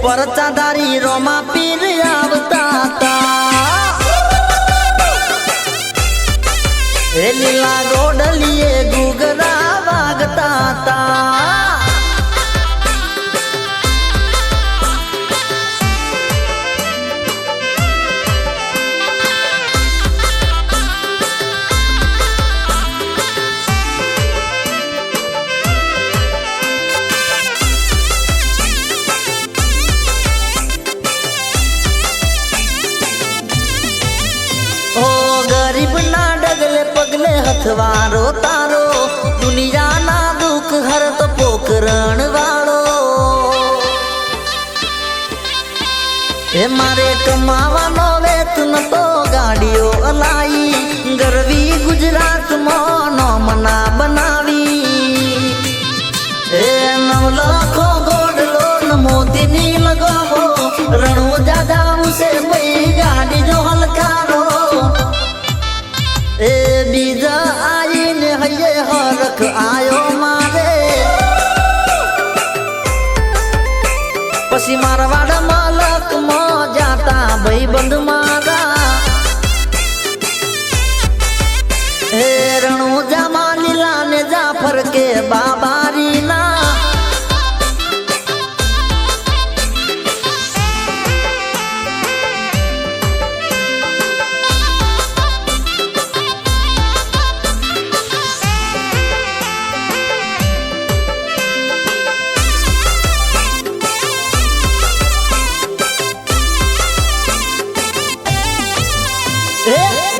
परचादारी रोमा पीर आवता ता लीला गोडलिए गुगरा वागता ता पगले हथवारो तारो दुनिया ना दुख हर तो पोकरण वालो हे मारे कमावानो वेतन तो गाड़ियों अलाई गरवी गुजरात मोनो मना बनावी हे 9 लाखों गोडलो न मोती नी लगावो रणो दादा उसे पई गाड़ी जो हलकारो ए बीजा आई ने हये हरख आयो मारे पसी मारवाड़ मालक मो जाता भाई बंद मारा हे रणु जामा लीला ने जाफर के बाबारी ना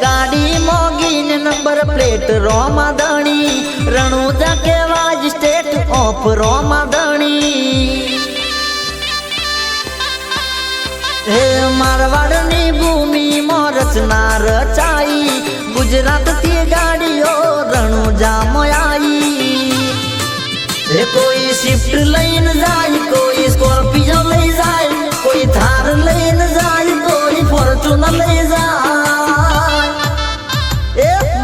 गाड़ी मोगी ने नंबर प्लेट रोमा धणी रणुजा के वाज स्टेट ऑफ रोमा धणी हे मारवाड़नी भूमि मोरचना रचाई गुजरात थी गाड़ियों रणुजा मोयाई हे कोई शिफ्ट लईन जाए कोई स्कॉर्पियो ले जाए कोई थार लईन जाए कोई फॉर्च्यूनर ले जाए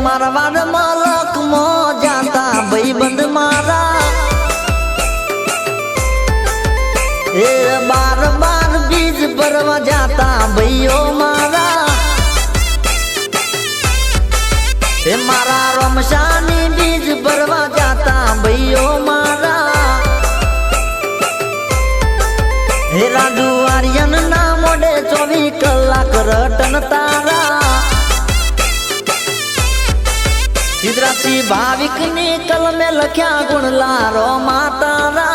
मारवाड़ मालक मो जाता भाई बंद मारा ए बार बार बीज बरवा जाता भैयो मारा ए मारा रमशानी बीज बरवा जाता भैयो मारा हे राजू आर्यन ना मोडे 24 कलाक रटन तारा सिद्धरासी भाविक ने कल में लख्या गुण लारो मातारा